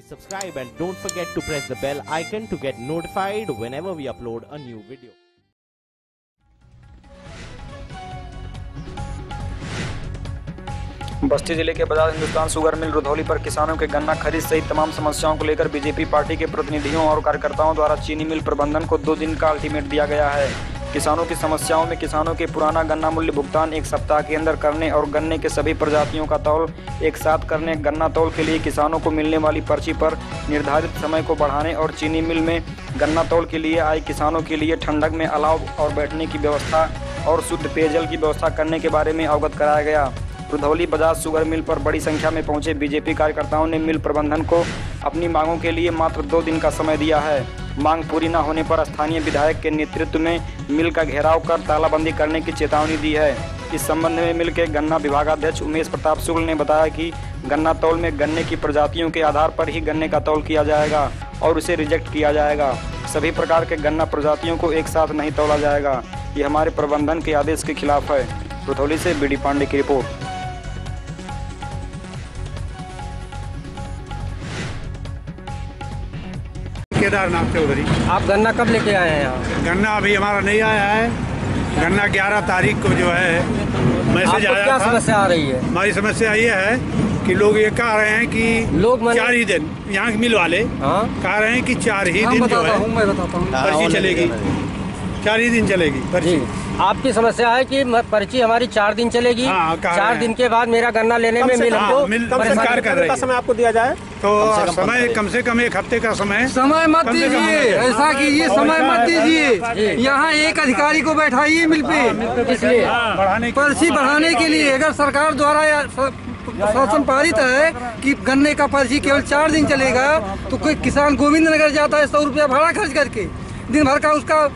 Subscribe and don't forget to press the bell icon to get notified whenever we upload a new video. बस्ती जिले के Bajaj Hindustan sugar mill Rudhauli पर किसानों के गन्ना खरीद सहित तमाम समस्याओं को लेकर बीजेपी पार्टी के प्रतिनिधियों और कार्यकर्ताओं द्वारा चीनी मिल प्रबंधन को 2 दिन का अल्टीमेट दिया गया है। किसानों की समस्याओं में किसानों के पुराना गन्ना मूल्य भुगतान 1 सप्ताह के अंदर करने और गन्ने के सभी प्रजातियों का तौल एक साथ करने, गन्ना तौल के लिए किसानों को मिलने वाली पर्ची पर निर्धारित समय को बढ़ाने और चीनी मिल में गन्ना तौल के लिए आए किसानों के लिए ठंडक में अलाव और बैठने की व्यवस्था और शुद्ध पेयजल की व्यवस्था करने के बारे में अवगत कराया गया। रुधौली बजाज शुगर मिल पर बड़ी संख्या में पहुंचे बीजेपी कार्यकर्ताओं ने मिल प्रबंधन को अपनी मांगों के लिए मात्र 2 दिन का समय दिया है। मांग पूरी न होने पर स्थानीय विधायक के नेतृत्व में मिल का घेराव कर तालाबंदी करने की चेतावनी दी है। इस संबंध में मिल के गन्ना विभागाध्यक्ष उमेश प्रताप शुक्ल ने बताया कि गन्ना तौल में गन्ने की प्रजातियों के आधार पर ही गन्ने का तौल किया जाएगा और उसे रिजेक्ट किया जाएगा। सभी प्रकार के गन्ना प्रजातियों को एक साथ नहीं तौला जाएगा। ये हमारे प्रबंधन के आदेश के खिलाफ है। रुधौली से बीडी पांडे की रिपोर्ट। केदारनाथ चौधरी। आप गन्ना कब लेके आए हैं यहाँ? गन्ना अभी हमारा नहीं आया है। गन्ना 11 तारीख को जो है मैसेज आया था। क्या समस्या आ रही है? हमारी समस्या ये है कि लोग ये कह रहे हैं कि लोग 4 ही दिन, यहाँ मिल वाले कह रहे हैं कि 4 ही दिन जो है पर्ची चलेगी, 4 ही दिन चलेगी पर्ची। आपकी समस्या है कि पर्ची हमारी 4 दिन चलेगी। 4 दिन के बाद मेरा गन्ना लेने में मिल हमको सरकार कर रही है। समय आपको दिया जाए तो समय कम से कम 1 हफ्ते का समय मत दीजिए, ऐसा कीजिए, समय मत दीजिए। यहाँ एक अधिकारी को बैठाइए मिल पे, इसलिए पर्ची बढ़ाने के लिए। अगर सरकार द्वारा शासन पारित है कि गन्ने का पर्ची केवल 4 दिन चलेगा तो कोई किसान गोविंद नगर जाता है 100 रुपया भाड़ा खर्च करके, दिन भर का उसका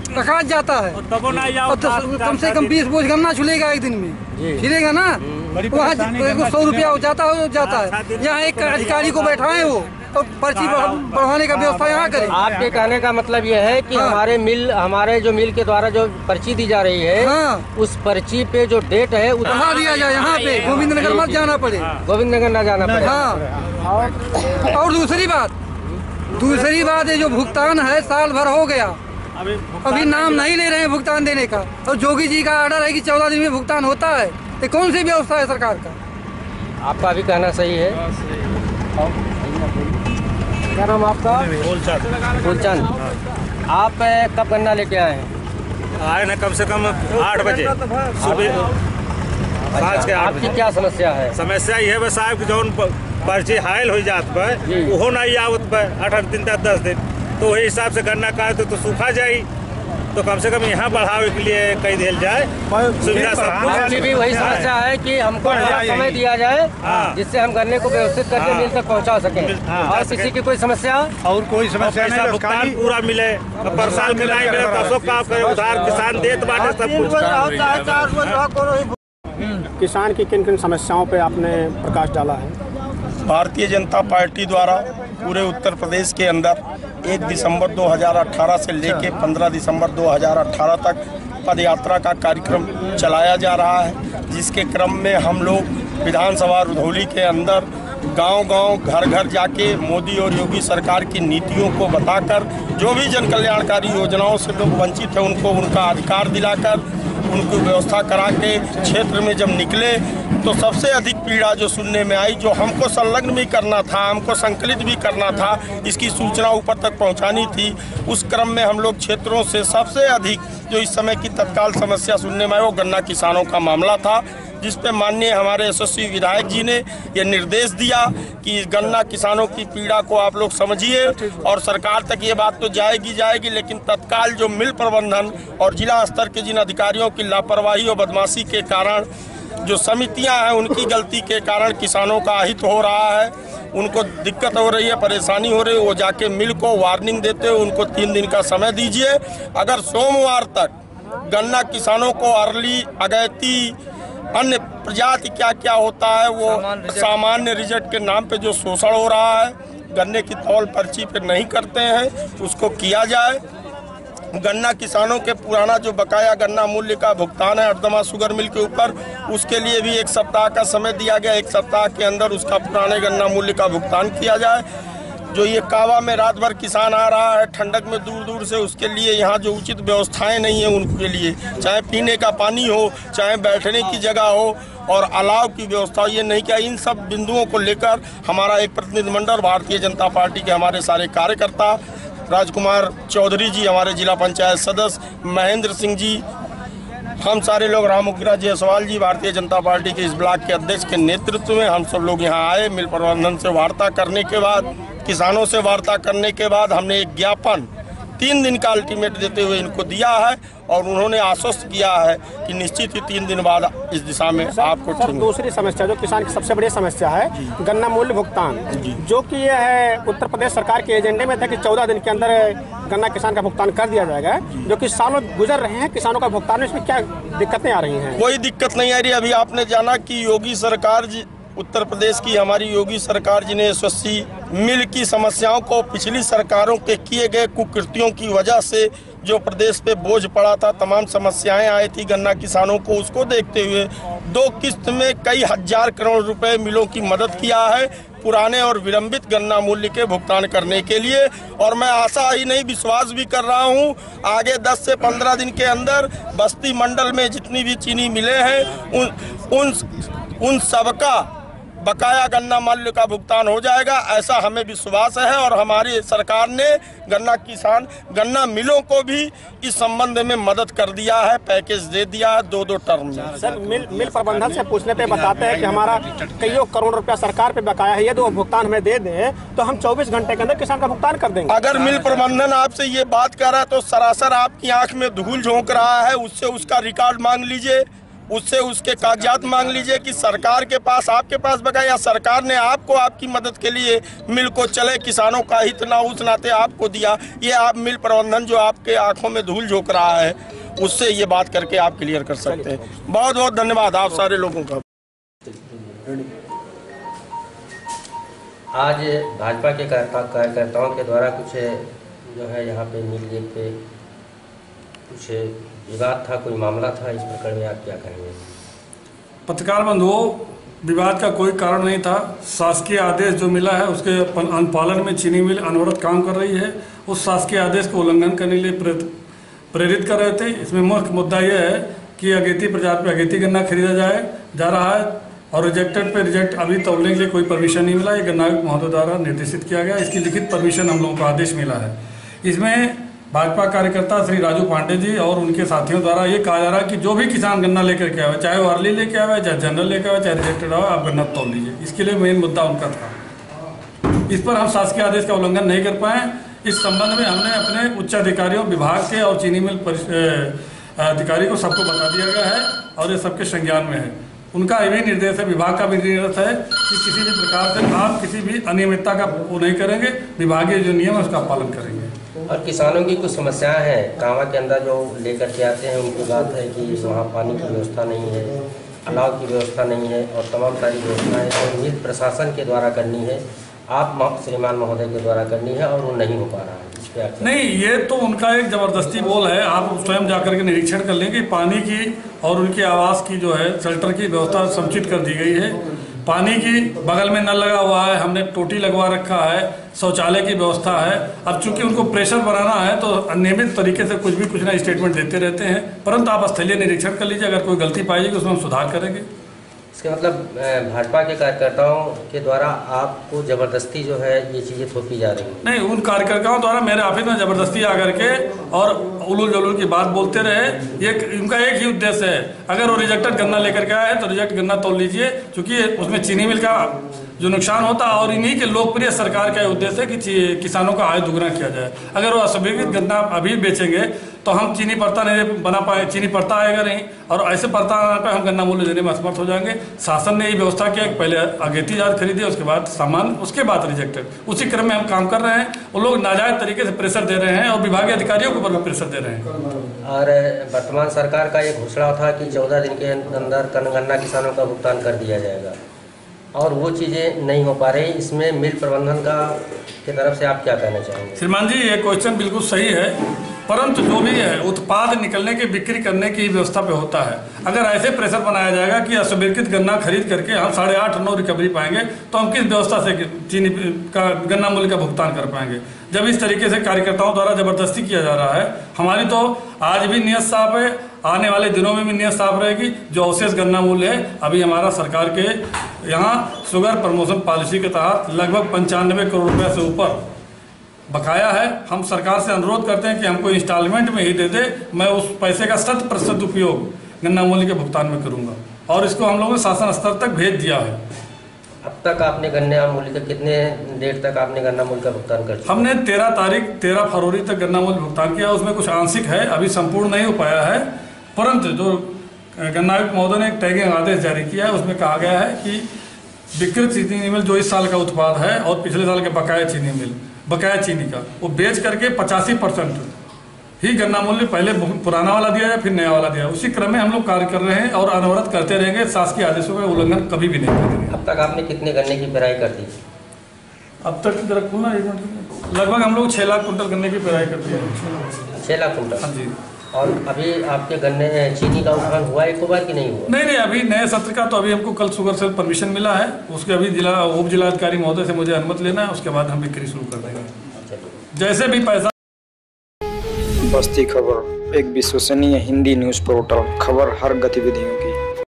रखात जाता है और कम से कम 20 बोझ गन्ना छुलेगा एक दिन में, छिलेगा ना। वहाँ 100 रुपया हो जाता है। यहाँ एक अधिकारी को बैठाए वो तो पर्ची बढ़ाने का व्यवस्था यहाँ करें। आपके कहने का मतलब ये है कि हमारे जो मिल के द्वारा जो पर्ची दी जा रही है उस पर्ची पे जो डेट है बढ़ा दिया जाए। यहाँ पे गोविंद नगर मत जाना पड़े, गोविंद नगर न जाना पड़े। हाँ, और दूसरी बात है जो भुगतान है साल भर हो गया, अभी नाम नहीं ले रहे हैं भुगतान देने का। और जोगी जी का आर्डर है कि 14 दिन में भुगतान होता है। ये कौन सी व्यवस्था है सरकार का? आपका भी कहना सही है। क्या नाम आपका? फूलचंद। आप कब गन्ना लेके आए हैं? आए ना कम से कम 8 बजे सुबह। आपकी क्या समस्या है? समस्या ये है साहब की जौन पर्ची हायल हो जात पर वो नहीं आवत पर 8 दिन 10 दिन, तो वही हिसाब से गन्ना का तो सूखा जाये, तो कम से कम यहाँ बढ़ावे के लिए कई दिल जाए सुविधा सब। आपकी भी वही समस्या है कि हमको समय दिया जाए जिससे हम गन्ने को व्यवस्थित करके मिल तक पहुँचा सकें। और किसी की कोई समस्या और कोई समस्या नहीं, भुगतान पूरा मिले। पर साल के नहीं मिले तो काम करे उधार किसान देत बाटे सब कुछ। किसान की किन किन समस्याओं पे आपने प्रकाश डाला है? भारतीय जनता पार्टी द्वारा पूरे उत्तर प्रदेश के अंदर 1 दिसंबर 2018 से लेकर 15 दिसंबर 2018 तक पदयात्रा का कार्यक्रम चलाया जा रहा है, जिसके क्रम में हम लोग विधानसभा रुधौली के अंदर गांव-गांव, घर-घर जाके मोदी और योगी सरकार की नीतियों को बताकर जो भी जन कल्याणकारी योजनाओं से लोग वंचित हैं उनको उनका अधिकार दिलाकर उनको व्यवस्था करा के क्षेत्र में जब निकले तो सबसे अधिक पीड़ा जो सुनने में आई, जो हमको संलग्न भी करना था, हमको संकलित भी करना था, इसकी सूचना ऊपर तक पहुंचानी थी। उस क्रम में हम लोग क्षेत्रों से सबसे अधिक जो इस समय की तत्काल समस्या सुनने में आई वो गन्ना किसानों का मामला था, जिस पे माननीय हमारे यशस्वी विधायक जी ने ये निर्देश दिया कि गन्ना किसानों की पीड़ा को आप लोग समझिए और सरकार तक ये बात तो जाएगी, लेकिन तत्काल जो मिल प्रबंधन और जिला स्तर के जिन अधिकारियों की लापरवाही और बदमाशी के कारण जो समितियां हैं उनकी गलती के कारण किसानों का अहित हो रहा है, उनको दिक्कत हो रही है, परेशानी हो रही है। वो जाके मिल को वार्निंग देते हुए उनको 3 दिन का समय दीजिए। अगर सोमवार तक गन्ना किसानों को अरली, अगैती, अन्य प्रजाति क्या क्या होता है वो सामान्य रिजल्ट के नाम पे जो शोषण हो रहा है, गन्ने की तौल पर्ची पे नहीं करते हैं, उसको किया जाए। गन्ना किसानों के पुराना जो बकाया गन्ना मूल्य का भुगतान है अर्दमा शुगर मिल के ऊपर, उसके लिए भी 1 सप्ताह का समय दिया गया। 1 सप्ताह के अंदर उसका पुराने गन्ना मूल्य का भुगतान किया जाए। जो ये कावा में रात भर किसान आ रहा है ठंडक में दूर दूर से, उसके लिए यहाँ जो उचित व्यवस्थाएं नहीं है उनके लिए, चाहे पीने का पानी हो, चाहे बैठने की जगह हो और अलाव की व्यवस्था, ये नहीं किया। इन सब बिंदुओं को लेकर हमारा एक प्रतिनिधिमंडल, भारतीय जनता पार्टी के हमारे सारे कार्यकर्ता, राजकुमार चौधरी जी हमारे जिला पंचायत सदस्य, महेंद्र सिंह जी, हम सारे लोग, रामुग्रा जायसवाल जी भारतीय जनता पार्टी के इस ब्लॉक के अध्यक्ष के नेतृत्व में हम सब लोग यहाँ आए। मिल प्रबंधन से वार्ता करने के बाद, किसानों से वार्ता करने के बाद हमने एक ज्ञापन 3 दिन का अल्टीमेट देते हुए इनको दिया है और उन्होंने आश्वस्त किया है कि निश्चित ही 3 दिन बाद इस दिशा में आपको सर, दूसरी समस्या जो किसान की सबसे बड़ी समस्या है गन्ना मूल्य भुगतान, जो कि यह है उत्तर प्रदेश सरकार के एजेंडे में था कि 14 दिन के अंदर गन्ना किसान का भुगतान कर दिया जाएगा, जो कि सालों गुजर रहे हैं किसानों का भुगतान, इसमें क्या दिक्कतें आ रही हैं? कोई दिक्कत नहीं आ रही। अभी आपने जाना कि योगी सरकार जी, उत्तर प्रदेश की हमारी योगी सरकार जी ने यशस्वी मिल की समस्याओं को, पिछली सरकारों के किए गए कुकृतियों की वजह से जो प्रदेश पे बोझ पड़ा था, तमाम समस्याएं आई थी गन्ना किसानों को, उसको देखते हुए 2 किस्त में कई हजार करोड़ रुपए मिलों की मदद किया है पुराने और विलंबित गन्ना मूल्य के भुगतान करने के लिए। और मैं आशा ही नहीं विश्वास भी कर रहा हूं आगे 10 से 15 दिन के अंदर बस्ती मंडल में जितनी भी चीनी मिले हैं उन सबका बकाया गन्ना मूल्य का भुगतान हो जाएगा, ऐसा हमें विश्वास है। और हमारी सरकार ने गन्ना मिलों को भी इस संबंध में मदद कर दिया है, पैकेज दे दिया है 2-2 टर्म में। सर, मिल प्रबंधन से पूछने पे बताते हैं कि हमारा कईयों करोड़ रुपया सरकार पे बकाया है, यदि वो भुगतान हमें दे दें तो हम 24 घंटे के अंदर किसान का भुगतान कर देंगे। अगर मिल प्रबंधन आपसे ये बात कर रहा है तो सरासर आपकी आंख में धूल झोंक रहा है। उससे उसका रिकॉर्ड मांग लीजिए, उससे उसके कागजात मांग लीजिए कि सरकार के पास, आपके पास बकाया, या सरकार ने आपको आपकी मदद के लिए मिल को चले किसानों का हित ना उस नाते आपको दिया। ये आप मिल प्रबंधन जो आपके आंखों में धूल झोंक रहा है उससे ये बात करके आप क्लियर कर सकते हैं। बहुत बहुत धन्यवाद आप सारे लोगों का। आज भाजपा के कार्यकर्ताओं के द्वारा कुछ जो है यहाँ पे मिल गेट पे कुछ विवाद था, कोई मामला था, इस प्रकरण में आप क्या कहेंगे? पत्रकार बंधुओं, विवाद का कोई कारण नहीं था। शासकीय आदेश जो मिला है उसके अनुपालन में चीनी मिल अनवरत काम कर रही है। उस शासकीय आदेश को उल्लंघन करने के लिए प्रेरित कर रहे थे। इसमें मुख्य मुद्दा यह है कि अगेती प्रजाति पे अगेती गन्ना खरीदा जा रहा है और रिजेक्टेड पे रिजेक्ट अभी तौलने के लिए कोई परमिशन नहीं मिला। ये गन्ना महोदय द्वारा निर्देशित किया गया, इसकी लिखित परमिशन हम लोगों को आदेश मिला है। इसमें भाजपा कार्यकर्ता श्री राजू पांडे जी और उनके साथियों द्वारा ये कहा जा रहा है कि जो भी किसान गन्ना लेकर के आए, चाहे वो अर्ली लेके आए, चाहे जनरल लेकर आए, चाहे रिजेक्टेड आए, आप गन्ना तोल लीजिए। इसके लिए मेन मुद्दा उनका था। इस पर हम शासकीय आदेश का उल्लंघन नहीं कर पाए। इस संबंध में हमने अपने उच्च अधिकारियों, विभाग के और चीनी मिल अधिकारी को सबको बता दिया गया है और ये सबके संज्ञान में है। उनका ये भी निर्देश है, विभाग का भी निर्देश है कि किसी भी प्रकार से आप किसी भी अनियमितता का वो नहीं करेंगे, विभागीय जो नियम है उसका पालन करेंगे। और किसानों की कुछ समस्याएं हैं, कांवा के अंदर जो लेकर के आते हैं उनकी बात है कि वहाँ पानी की व्यवस्था नहीं है, अलाव की व्यवस्था नहीं है और तमाम सारी व्यवस्थाएं तो मिल प्रशासन के द्वारा करनी है, आप श्रीमान महोदय के द्वारा करनी है और वो नहीं हो पा रहा है। नहीं, ये तो उनका एक जबरदस्ती बोल है। आप स्वयं जाकर के निरीक्षण कर लेंगे। पानी की और उनके आवास की जो है शेल्टर की व्यवस्था समुचित कर दी गई है। पानी की बगल में नल लगा हुआ है, हमने टोटी लगवा रखा है, शौचालय की व्यवस्था है। अब चूंकि उनको प्रेशर बनाना है तो अनियमित तरीके से कुछ ना स्टेटमेंट देते रहते हैं, परंतु आप स्थलीय निरीक्षण कर लीजिए, अगर कोई गलती पाएगी उसमें हम सुधार करेंगे। इसका मतलब भाजपा के कार्यकर्ताओं के द्वारा आपको जबरदस्ती जो है ये चीज़ें थोपी जा रही है? नहीं, उन कार्यकर्ताओं द्वारा मेरे ऑफिस में जबरदस्ती आकर के और उलूल जलूल की बात बोलते रहे। ये उनका एक ही उद्देश्य है, अगर वो रिजेक्टेड गन्ना लेकर के आए हैं तो रिजेक्ट गन्ना तोल लीजिए, क्योंकि उसमें चीनी मिल का जो नुकसान होता है और इन्हीं के लोकप्रिय सरकार का उद्देश्य है कि किसानों का आय दुगना किया जाए। अगर वो अस्वीकृत गन्ना अभी बेचेंगे तो हम चीनी पड़ता नहीं बना पाए, चीनी पड़ता आएगा नहीं और ऐसे पड़ता आने पर हम गन्ना मूल्य देने में असमर्थ हो जाएंगे। शासन ने ये व्यवस्था किया कि पहले अगेती जात खरीदी, उसके बाद सामान, उसके बाद रिजेक्टेड। उसी क्रम में हम काम कर रहे हैं। वो लोग नाजायज तरीके से प्रेशर दे रहे हैं और विभागीय अधिकारियों के ऊपर भी प्रेशर दे रहे हैं। और वर्तमान सरकार का ये घोषणा था कि 14 दिन के अंदर गन्ना किसानों का भुगतान कर दिया जाएगा, और वो चीज़ें नहीं हो पा रही, इसमें मिल प्रबंधन की तरफ से आप क्या कहना चाहेंगे? श्रीमान जी, ये क्वेश्चन बिल्कुल सही है, परंतु जो भी है उत्पाद निकलने की बिक्री करने की व्यवस्था पे होता है। अगर ऐसे प्रेशर बनाया जाएगा कि अस्वीकृत गन्ना खरीद करके हम 8.5-9 रिकवरी पाएंगे, तो हम किस व्यवस्था से चीनी का गन्ना मूल्य का भुगतान कर पाएंगे? जब इस तरीके से कार्यकर्ताओं द्वारा जबरदस्ती किया जा रहा है, हमारी तो आज भी नीयत साफ है, आने वाले दिनों में भी नीयत साफ रहेगी। जो अवशेष गन्ना मूल्य है, अभी हमारा सरकार के यहाँ शुगर प्रमोशन पॉलिसी के तहत लगभग 95 करोड़ रुपये से ऊपर बकाया है। हम सरकार से अनुरोध करते हैं कि हमको इंस्टॉलमेंट में ही दे दे, मैं उस पैसे का 100% उपयोग गन्ना मूल्य के भुगतान में करूंगा, और इसको हम लोगों ने शासन स्तर तक भेज दिया है। अब तक आपने गन्ना मूल्य का कितने डेट तक आपने गन्ना मूल्य का भुगतान कर चुके? हमने 13 फरवरी तक गन्ना मूल्य भुगतान किया, उसमें कुछ आंशिक है, अभी संपूर्ण नहीं हो पाया है। परंतु जो गन्ना आयुक्त महोदय ने एक टैगिंग आदेश जारी किया है, उसमें कहा गया है कि विकृत चीनी मिल जो इस साल का उत्पाद है और पिछले साल के बकाया चीनी का वो बेच करके 85% ही गन्ना मूल्य पहले पुराना वाला दिया जाए, फिर नया वाला दिया। उसी क्रम में हम लोग कार्य कर रहे हैं और अनवरत करते रहेंगे, शासकीय आदेशों का उल्लंघन कभी भी नहीं करेंगे। अब तक आपने कितने गन्ने की पेराई कर दी? अब तक लगभग हम लोग 6 लाख कुंटल गन्ने की पेराई कर दी है। 6 लाख कुंटल? हाँ जी। और अभी आपके गन्ने चीनी का उठान हुआ एक बार कि नहीं हुआ? नहीं, अभी नए सत्र का तो अभी हमको कल शुगर से परमिशन मिला है, उसके अभी उप जिलाधिकारी महोदय से मुझे अनुमति लेना है, उसके बाद हम बिक्री शुरू कर देंगे जैसे भी पैसा। बस्ती खबर, एक विश्वसनीय हिंदी न्यूज़ पोर्टल, खबर हर गतिविधियों की।